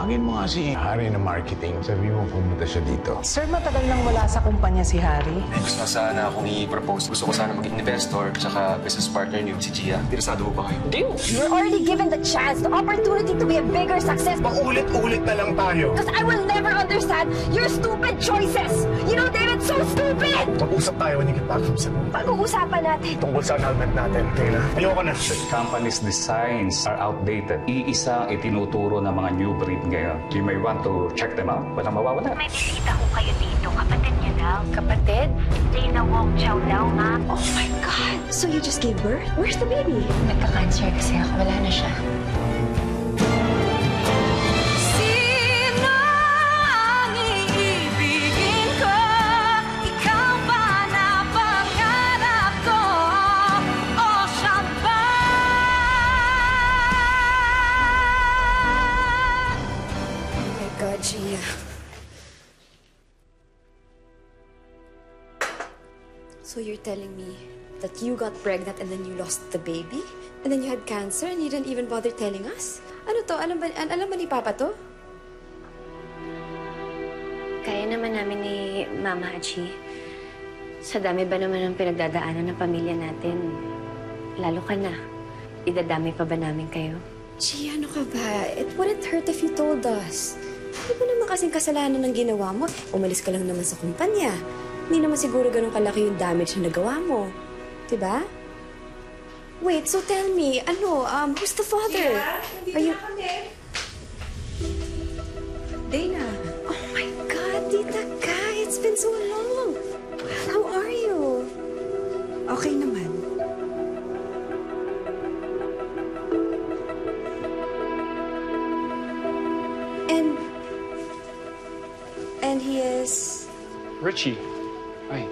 Tawagin mo nga si Harry na marketing. Sabi mo pumunta siya dito. Sir, matagal nang wala sa kumpanya si Harry. Gusto sana akong i-propose. Gusto ko sana maging investor tsaka business partner niyo, si Gia. Interesado mo ba kayo? Deal! You're already given the chance, the opportunity to be a bigger success. Paulit-ulit na lang tayo. Because I will never understand your stupid choices. You know, David, so stupid! Mag-usap tayo when you get back from Cebu. Pag-uusapan natin. Tungkol sa annulment natin. Okay na? Ayoko na. The company's designs are outdated. Iisa itinuturo ng mga new breed ngayon. You may want to check them out. Walang mawawala. May bisita ko kayo dito. Kapatid niya daw. Kapatid? Dana Wong Chow daw, ma'am. Oh my God! So you just gave birth? Where's the baby? Nagka-cancer kasi ako. Wala na siya. Sino ang iibigin ko? Ikaw ba na pangarap ko? O siya ba? Oh my God, Gia. So you're telling me that you got pregnant and then you lost the baby? And then you had cancer and you didn't even bother telling us? Ano to? Alam ba ni Papa to? Kaya naman namin ni Mama Achi. Sa dami ba naman ang pinagdadaanan ng pamilya natin? Lalo ka na. Idadami pa ba namin kayo? Gia, ano ka ba? It wouldn't hurt if you told us. Hindi ba naman kasing kasalanan ng ginawa mo? Umalis ka lang naman sa kumpanya. Hindi naman siguro ganun kalaki yung damage na nagawa mo. Diba? Wait, so tell me, who's the father? Are you... Dana, Oh my God, Tita Kai, it's been so long. How are you? okay naman. And he is... Richie. Hi.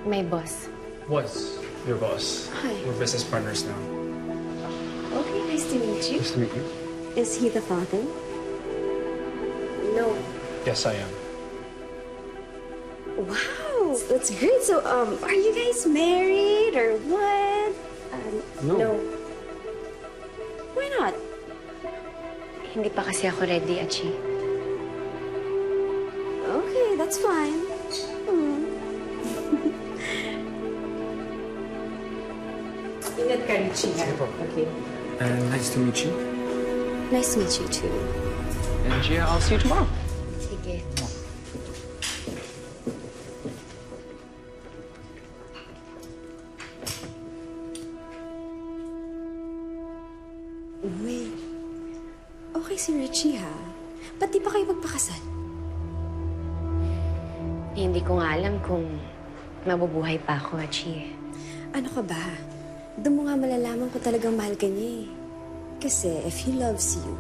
May boss. Was your boss. Hi. We're business partners now. Okay, nice to meet you. Nice to meet you. Is he the father? No. Yes, I am. Wow, that's great. So, are you guys married or what? No. Why not? Hindi pa kasi ako ready, Achi. Okay, that's fine. Ingat ka, Richie. Okay. And nice to meet you. Nice to meet you too. And Gia, I'll see you tomorrow. Sige. Wait. Okay si Richie, ha? Ba't di pa kayo magpakasal? Hindi ko nga alam kung mabubuhay pa ako, Achi. Ano ka ba? Doon mo nga malalaman kung talagang mahal ka niya eh. Kasi if he loves you,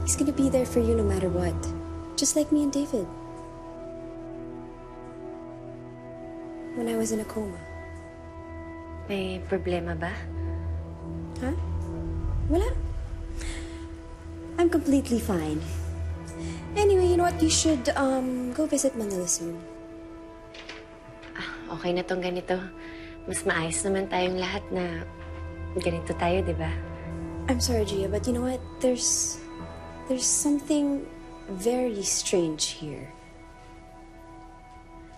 he's gonna be there for you no matter what. Just like me and David. When I was in a coma. May problema ba? Huh? Wala. I'm completely fine. Anyway, you know what? You should, go visit Manila soon. Okay na tong ganito. Mas maayos naman tayong lahat na ganito tayo, di ba? I'm sorry, Gia, but you know what? There's something very strange here.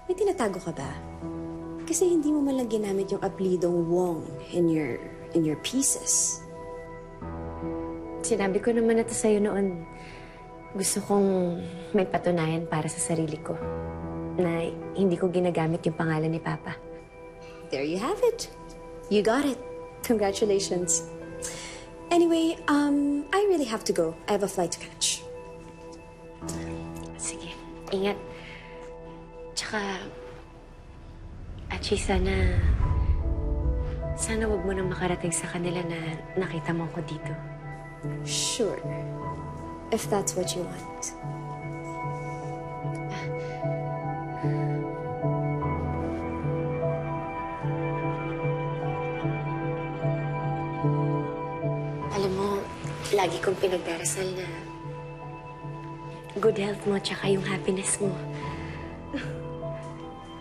May tinatago ka ba? Kasi hindi mo man lang ginamit yung aplidong Wong in your pieces. Sinabi ko naman na to sa'yo noon. Gusto kong may patunayan para sa sarili ko na hindi ko ginagamit yung pangalan ni Papa. There you have it. You got it. Congratulations. Anyway, I really have to go. I have a flight to catch. Sige, ingat. Tsaka, Achi, sana wag mo nang makarating sa kanila na nakita mo ko dito. Sure. If that's what you want. Alam mo, lagi kong pinagdarasal na good health mo tsaka yung happiness mo.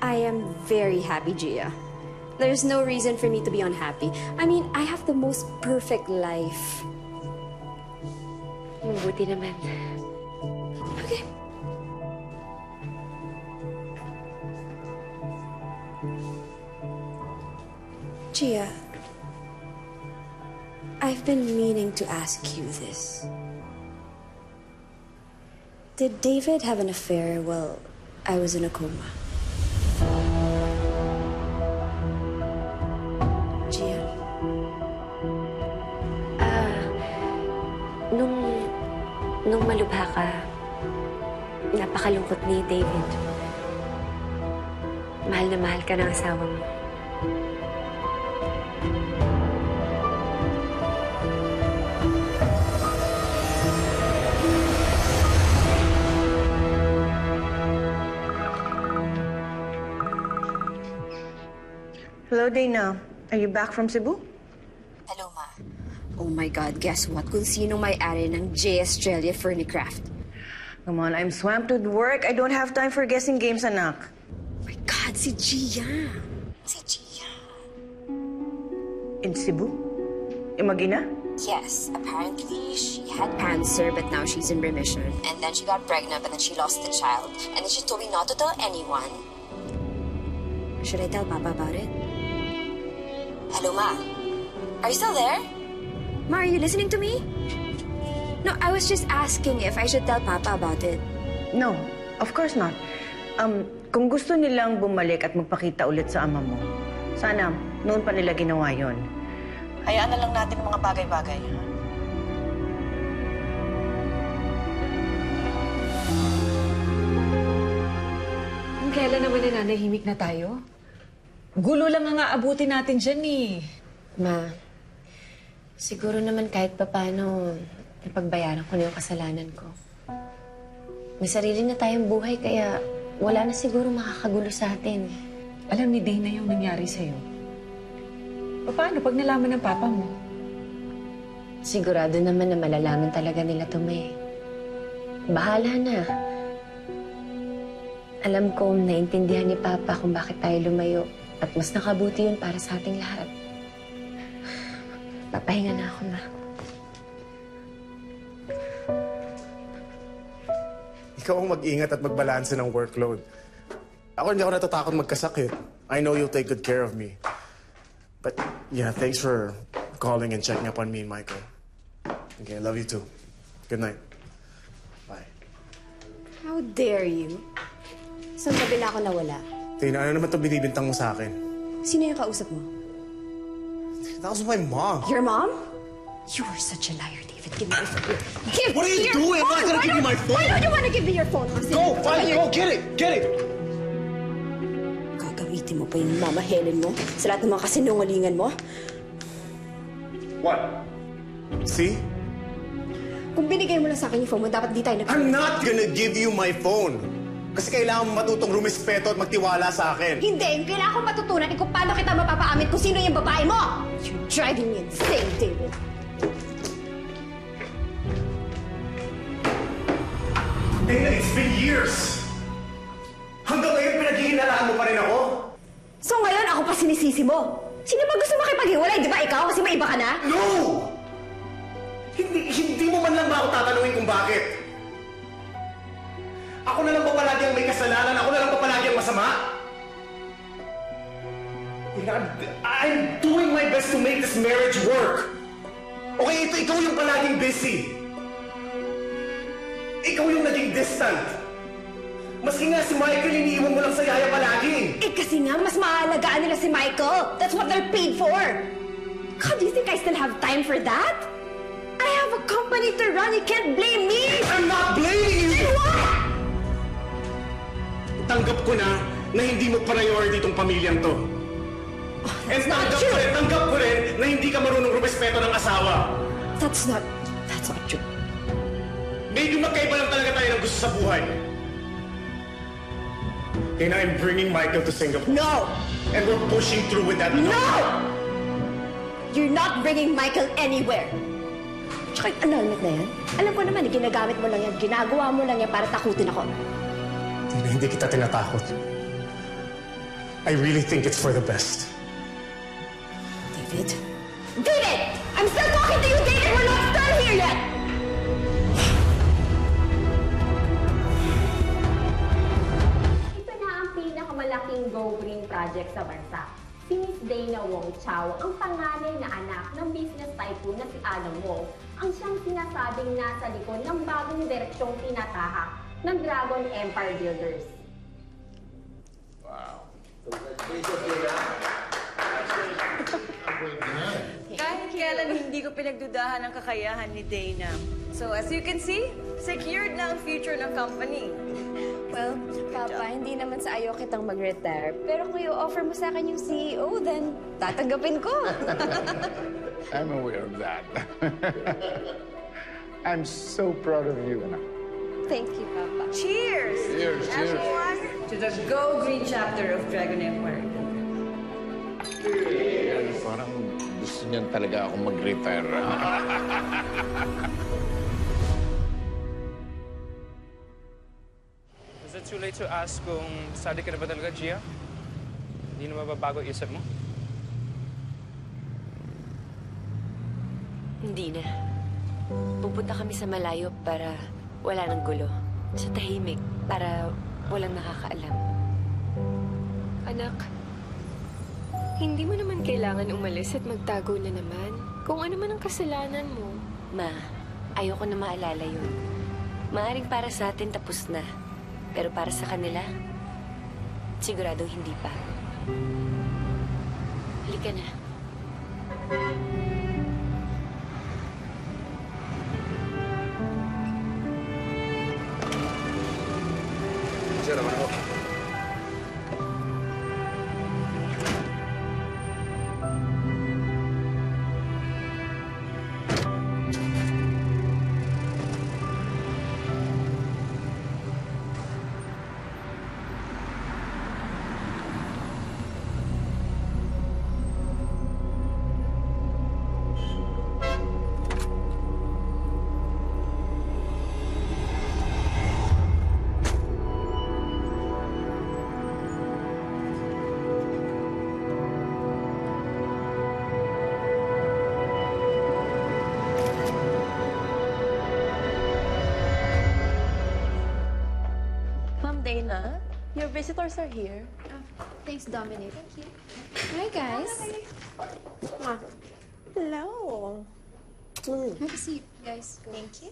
I am very happy, Gia. There's no reason for me to be unhappy. I mean, I have the most perfect life. Mabuti naman. Gia, I've been meaning to ask you this. Did David have an affair while I was in a coma? Gia? Nung malubha ka, napakalungkot ni David. Mahal na mahal ka ng asawa mo. Hello, Dana. Are you back from Cebu? Hello, Ma. Oh my God, guess what? Kung sino may-ari ng J. Australia Furnicraft. Come on, I'm swamped with work. I don't have time for guessing games, anak. Oh my God, si Gia. Si Gia. In Cebu? Imagina? Yes, apparently she had cancer, but now she's in remission. And then she got pregnant, but then she lost the child. And then she told me not to tell anyone. Should I tell Papa about it? Hello, Ma. Are you still there? Ma, are you listening to me? No, I was just asking if I should tell Papa about it. No, of course not. Kung gusto nilang bumalik at magpakita ulit sa ama mo, sana noon pa nila ginawa yon. Hayaan na lang natin ang mga bagay-bagay. Ha? Kailan naman nananahimik na tayo? Gulo lang ang aabutin natin dyan eh. Ma, siguro naman kahit papaano, napagbayaran ko na yung kasalanan ko. May sarili na tayong buhay, kaya wala na siguro makakagulo sa atin. Alam ni Dana yung nangyari sa'yo. Paano pag nalaman ng papa mo? Sigurado naman na malalaman talaga nila to, May. Bahala na. Alam ko, naintindihan ni Papa kung bakit tayo lumayo. At mas nakabuti yun para sa ating lahat. Papahinga na ako, Ma. Ikaw ang mag-ingat at magbalanse ng workload. Ako hindi ako natatakot magkasakit. I know you'll take good care of me. But yeah, thanks for calling and checking up on me and Michael. Okay, I love you too. Good night. Bye. How dare you? Saan gabi na ako nawala? Tina, ano naman ito binibintang mo sa akin? Sino yung kausap mo? That was my mom. Your mom? You are such a liar, David. Give me your phone. Give What are me you your doing? I'm not phone. gonna give you my phone. Why don't you want to give me your phone? Kasi Go, fine, go, get it, get it. gagamitin mo pa yung Mama Helen mo sa lahat ng mga kasinungalingan mo. What? See? Kung binigay mo lang sa akin yung phone mo, dapat di tayo I'm not gonna give you my phone. Kasi kailangan mo matutong rumispeto at magtiwala sa akin. Hindi! Yung kailangan ko matutunan kung paano kita mapapaamin kung sino yung babae mo! You're driving me insane, David. Dana, it's been years. Hanggang ngayon pinaghihinalaan mo pa rin ako? So ngayon, ako pa sinisisi mo. Sino ba gusto makipaghiwalay? Di ba ikaw? Kasi may iba ka na? No! Hindi mo man lang ba ako tatanungin kung bakit? Ako na lang ba palagi ang may kasalanan? Ako na lang ba palagi ang masama? I'm doing my best to make this marriage work. Okay, ikaw yung palaging busy. Ikaw yung naging distant. Maski nga si Michael, iniiwan mo lang sa yaya palagi. Eh kasi nga, mas maalagaan nila si Michael. That's what they're paid for. God, do you think I still have time for that? I have a company to run. You can't blame me. I'm not blaming you! Then what? Tanggap ko na hindi mo priority itong pamilyang to. And not tanggap ko rin na hindi ka marunong rumispeto ng asawa. That's not true. Maybe magkaiba lang talaga tayo ng gusto sa buhay. And I'm bringing Michael to Singapore. No! And we're pushing through with that. No! You're not bringing Michael anywhere. Tsaka yung annulment na yan, alam ko naman, ginagamit mo lang yan, ginagawa mo lang yan para takutin ako. Hindi kita tinatakot. I really think it's for the best. David? David! I'm still talking to you, David! We're not done here yet! Ito na ang pinakamalaking Go Green project sa bansa. Si Miss Dana Wong Chow, ang panganay na anak ng business tycoon na si Adam Wong, ang siyang sinasabing nasa likod ng bagong direksyong tinatahak ng Dragon Empire Builders. Kahit kailan hindi ko pinagdudahan ang kakayahan ni Dana. So as you can see, secured na ang future ng company. Well, Papa, hindi naman sa ayaw kitang mag-retire. Pero kung i-offer mo sa akin yung CEO, then tatanggapin ko. I'm aware of that. I'm so proud of you, anak. Thank you, Papa. Cheers! Cheers, cheers. Everyone, to the Go Green chapter of Dragon Empire. Parang gusto niyan talaga akong mag-retire. Is it too late to ask kung sali ka na ba talaga, Gia? Hindi na mababago isip mo? Hindi na. Pupunta kami sa malayo para wala ng gulo. Sa tahimik, para walang nakakaalam. Anak, hindi mo naman kailangan umalis at magtago na naman. Kung ano man ang kasalanan mo. Ma, ayoko na maalala yun. Maaring para sa atin tapos na. Pero para sa kanila, sigurado hindi pa. Halika na. Sir, naman ako. Ma'am Dana, your visitors are here. Thanks, Dominic. Thank you. Hi, guys. Hello. Have a seat, guys. Thank you.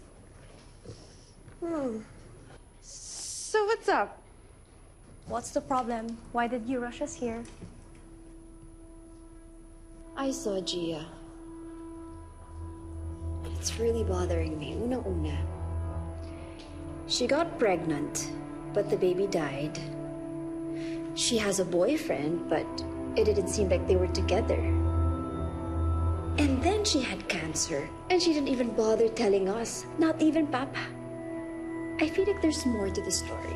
So what's up? What's the problem? Why did you rush us here? I saw Gia. It's really bothering me. Unang-una. She got pregnant, but the baby died. She has a boyfriend, but it didn't seem like they were together. And then she had cancer, and she didn't even bother telling us, not even Papa. I feel like there's more to the story.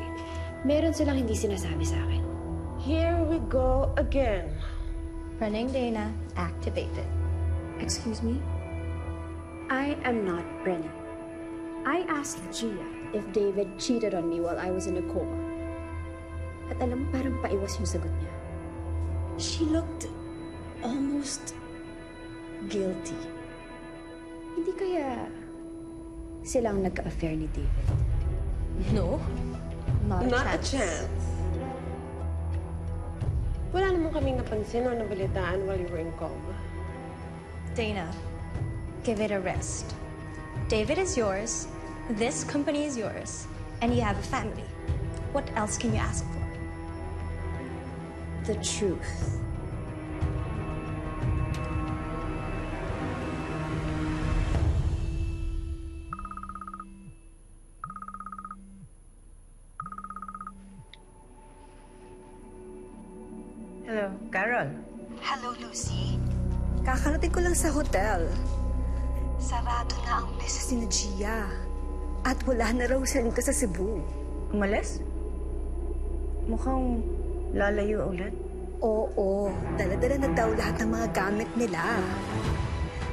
Meron silang hindi sinasabi sa akin. Here we go again. Running Dana activated. Excuse me? I am not Brennan. I asked Gia if David cheated on me while I was in a coma. At alam mo, parang paiwas yung sagot niya. She looked almost guilty. Hindi kaya silang nagka-affair ni David? No, not a chance. Wala naman kaming napansin o nabalitaan while you were in coma. Dana, give it a rest. David is yours, this company is yours, and you have a family. What else can you ask for? The truth. Hello, Carol. Hello, Lucy. Kakarating ko lang sa hotel. Sarado na ang business ni Gia. At wala na raw sila dito sa Cebu. Umalis? Mukhang lalayo ulit. Oo, dala-dala na daw lahat ng mga gamit nila.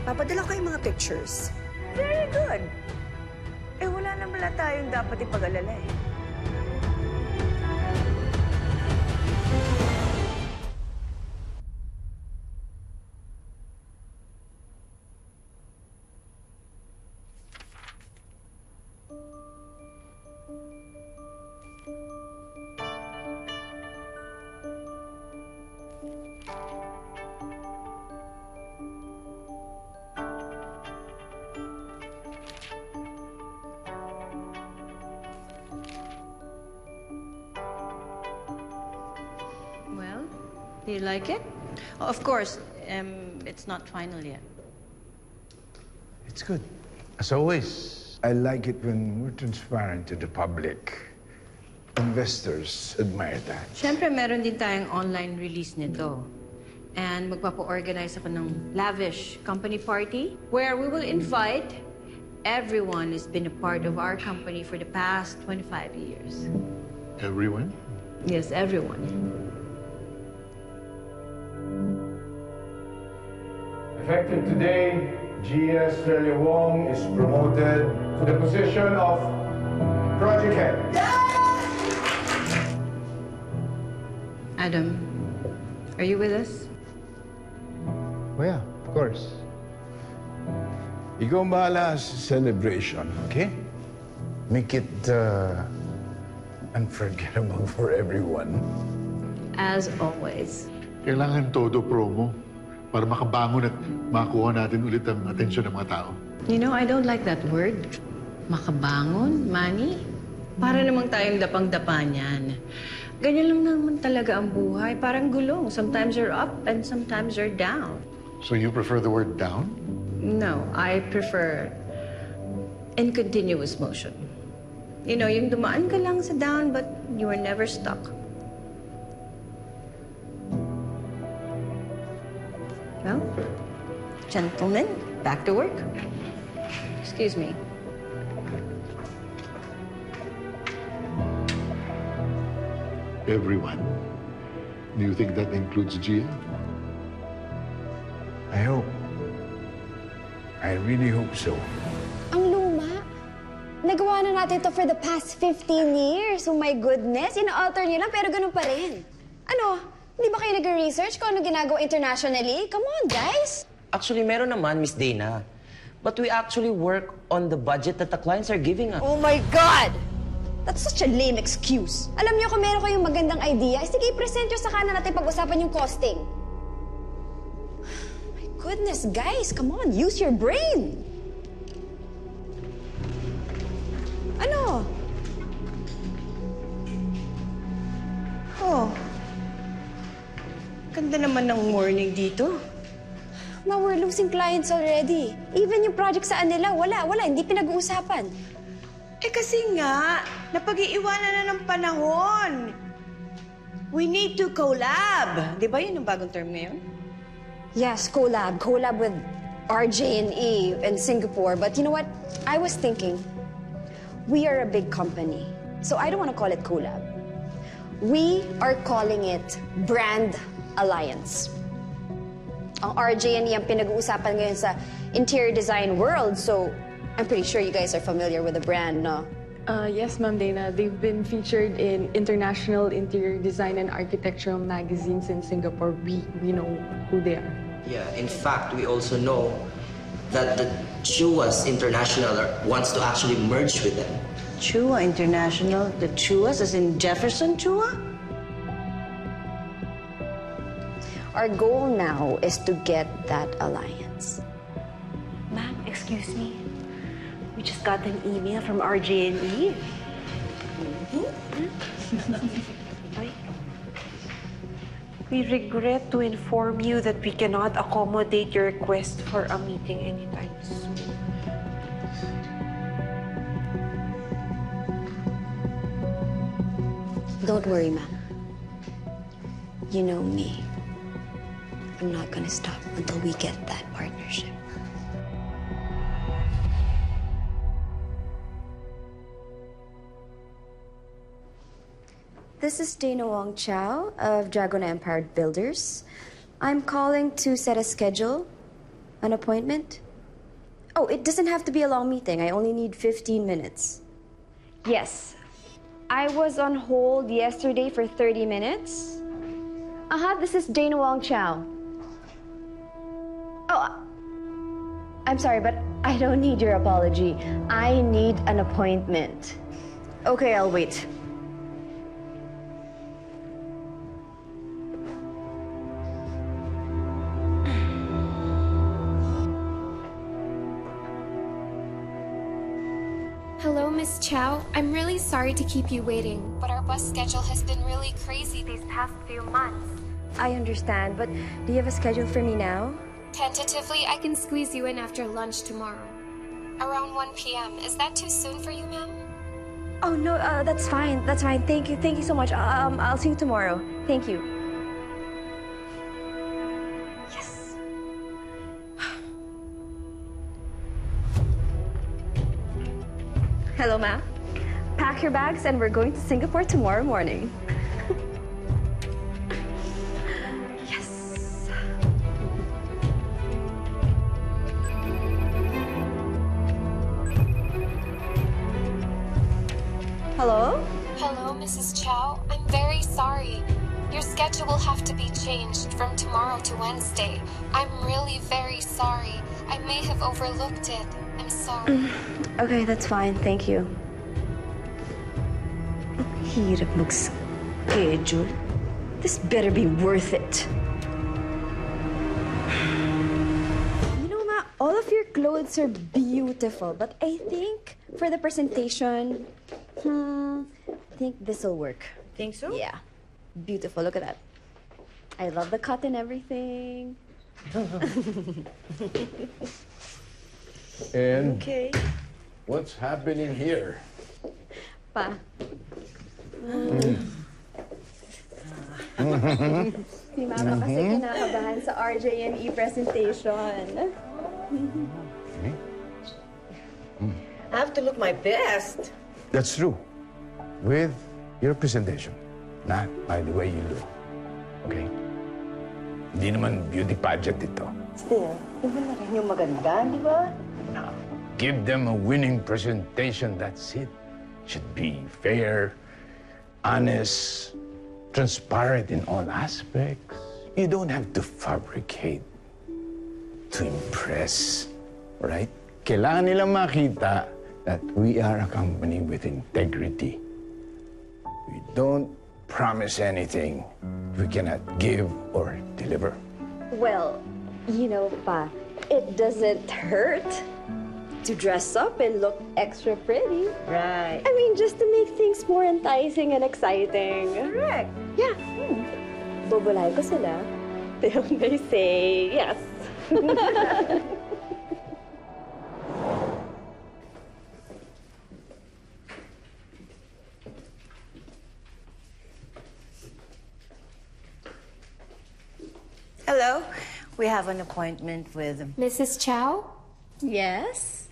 Papadala ko yung mga pictures. Very good. Eh, wala na pala tayong dapat ipag-alala eh. Do you like it? Oh, of course, it's not final yet. It's good. As always, I like it when we're transparent to the public. Investors admire that. Siyempre, meron din tayong online release nito. And magpapa-organize ako ng lavish company party where we will invite everyone who's been a part of our company for the past 25 years. Everyone? Yes, everyone. Effective today, Gia Estrella Wong is promoted to the position of Project Head. Adam, are you with us? Oh yeah, of course. Ikaw ang bahala sa celebration, okay? Make it unforgettable for everyone. As always. Kailangan todo promo para makabangon at makuha natin ulit ang atensyon ng mga tao. You know, I don't like that word. Makabangon, Manny. Para namang tayong dapang-dapa niyan. Ganyan lang naman talaga ang buhay. Parang gulong. Sometimes you're up and sometimes you're down. So you prefer the word down? No, I prefer in continuous motion. You know, yung dumaan ka lang sa down but you were never stuck. Well, gentlemen, back to work. Excuse me. Everyone? Do you think that includes Gia? I hope. I really hope so. Ang luma. Nagawa na natin to for the past 15 years. Oh my goodness. Ina-alter niyo lang pero ganun pa rin. Ano? Hindi ba kayo nag-research kung ano ginagawa internationally? Come on, guys! Actually, meron naman, Miss Dana. But we actually work on the budget that the clients are giving us. Oh my God! That's such a lame excuse. Alam niyo kung meron kayong magandang idea, sige, i-present nyo sa kanan natin pag-usapan yung costing. My goodness, guys, come on, use your brain. Ano? Oh. Ganda naman ng morning dito. Ma, we're losing clients already. Even yung project saan nila, wala, hindi pinag-uusapan. Eh kasi nga, napag-iiwanan na ng panahon. We need to collab. Di ba yun ang bagong term ngayon? Yes, collab. Collab with RJ&E in Singapore. But you know what? I was thinking, we are a big company. So I don't want to call it collab. We are calling it Brand Alliance. Ang RJ&E ang pinag-uusapan ngayon sa interior design world. So I'm pretty sure you guys are familiar with the brand, no? Yes, Ma'am Dana. They've been featured in international interior design and architectural magazines in Singapore. We know who they are. Yeah, in fact, we also know that the Chuas International wants to actually merge with them. Chua International? The Chuas, as in Jefferson Chua? Our goal now is to get that alliance. Ma'am, excuse me. We just got an email from RJ&E. We regret to inform you that we cannot accommodate your request for a meeting anytime soon. Don't worry, ma'am. You know me. I'm not gonna stop until we get that partnership. This is Dana Wong Chow of Dragon Empire Builders. I'm calling to set a schedule, an appointment. Oh, it doesn't have to be a long meeting. I only need 15 minutes. Yes. I was on hold yesterday for 30 minutes. This is Dana Wong Chow. Oh, I'm sorry, but I don't need your apology. I need an appointment. Okay, I'll wait. Hello, Miss Chow. I'm really sorry to keep you waiting, but our bus schedule has been really crazy these past few months. I understand, but do you have a schedule for me now? Tentatively, I can squeeze you in after lunch tomorrow. Around 1 p.m. Is that too soon for you, ma'am? Oh, no, that's fine. That's fine. Thank you. Thank you so much. I'll see you tomorrow. Thank you. Yes. Hello, ma'am. Pack your bags and we're going to Singapore tomorrow morning. Yes. Hello? Hello, Mrs. Chow. I'm very sorry. Your schedule will have to be changed from tomorrow to Wednesday. I'm really very sorry. I may have overlooked it. I'm sorry. Okay, that's fine. Thank you. Hirap mag-schedule. This better be worth it. You know, Ma, all of your clothes are beautiful, but I think for the presentation, I think this will work. Think so? Yeah. Beautiful. Look at that. I love the cut and everything. And Okay. what's happening here? Pa. Si Mama kasi kinakabahan sa RJ&E presentation. I have to look my best. That's true. With your presentation, not by the way you look. Okay? Hindi naman beauty pageant ito. Still, iba na rin yung maganda, di ba? Give them a winning presentation, that's it. Should be fair, honest, transparent in all aspects. You don't have to fabricate to impress, right? Kailangan nilang makita that we are a company with integrity. We don't promise anything we cannot give or deliver. Well, you know, Pa, it doesn't hurt to dress up and look extra pretty. Right. I mean, just to make things more enticing and exciting. Correct. Yeah. Bubulay ko sila till they say yes. Hello. We have an appointment with Mrs. Chow? Yes?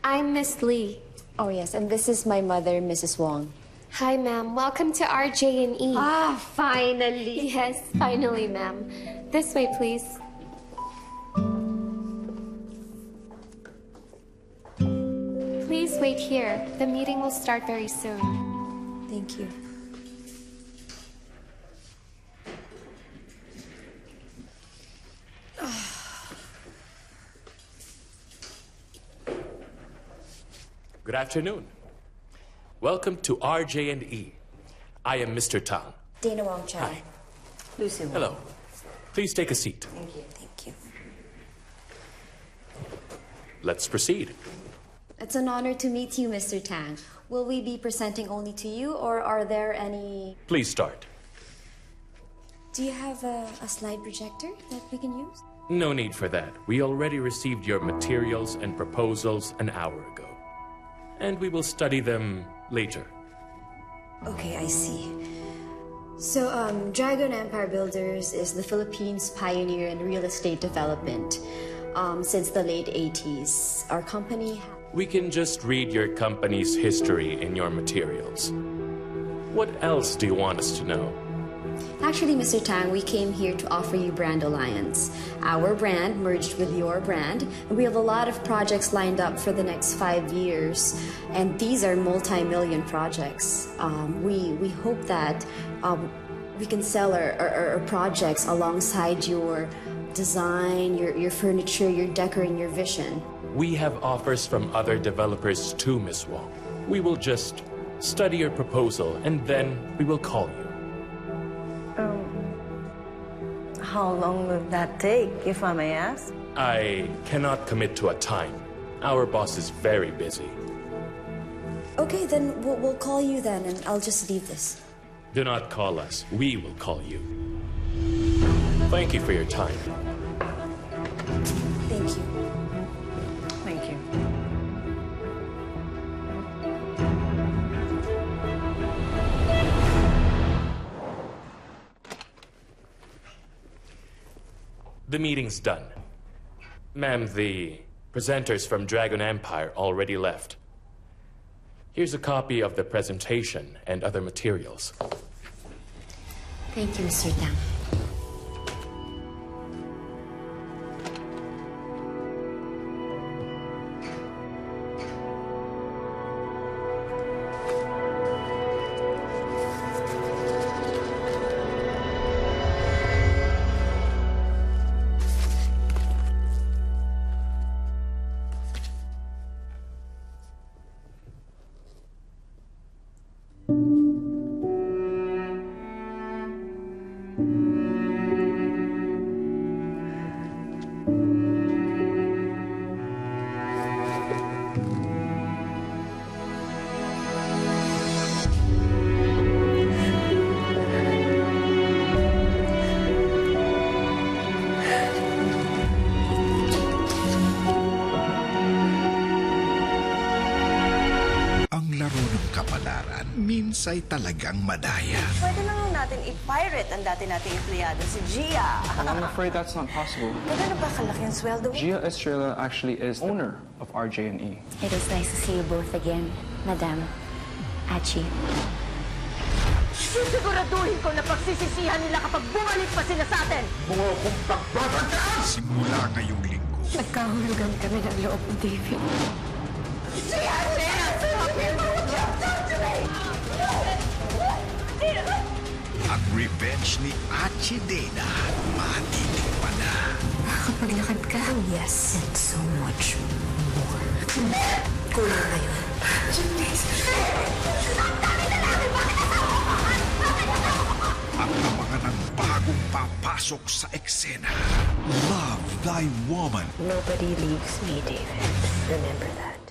I'm Miss Lee. Oh, yes, and this is my mother, Mrs. Wong. Hi, ma'am. Welcome to RJ&E. Ah, finally. Yes, finally, ma'am. This way, please. Please wait here. The meeting will start very soon. Thank you. Good afternoon. Welcome to RJ&E. I am Mr. Tang. Dana Wong Chow. Hi. Lucy Wong. Hello. Please take a seat. Thank you. Thank you. Let's proceed. It's an honor to meet you, Mr. Tang. Will we be presenting only to you, or are there any... Please start. Do you have a slide projector that we can use? No need for that. We already received your materials and proposals an hour ago. And we will study them later. Okay, I see. So, Dragon Empire Builders is the Philippines' pioneer in real estate development. Since the late 80s, our company... We can just read your company's history in your materials. What else do you want us to know? Actually, Mr. Tang, we came here to offer you brand alliance. Our brand merged with your brand, and we have a lot of projects lined up for the next 5 years, and these are multi-million projects. We hope that we can sell our projects alongside your design, your furniture, your decor, and your vision. We have offers from other developers too, Miss Wong. We will just study your proposal, and then we will call you. How long will that take, if I may ask? I cannot commit to a time. Our boss is very busy. Okay, then we'll call you then, and I'll just leave this. Do not call us. We will call you. Thank you for your time. Thank you. Thank you. The meeting's done. Ma'am, the presenters from Dragon Empire already left. Here's a copy of the presentation and other materials. Thank you, Mr. Tang. Minsay talagang madaya. Pwede na lang natin i-pirate ang dati nating empleyado, si Gia. Well, I'm afraid that's not possible. Gano'n na ba kalaki ang sweldo? Gia Estrella actually is owner of RJ&E. It is nice to see you both again, Madam Achi. Sisiguraduhin ko na pagsisisihan nila kapag bumalik pa sila sa atin! Mga kong pagbabagaan! Simula ngayong linggo. Nagkahulugan kami ng loob ni David. Gia! Ang revenge ni Achi Dana, matitik pa na. Makapaglakad ka? Oh, yes. And so much more. Kulang na yun. Ang mga ng bagong papasok sa eksena. Love Thy Woman. Nobody leaves me, David. Remember that.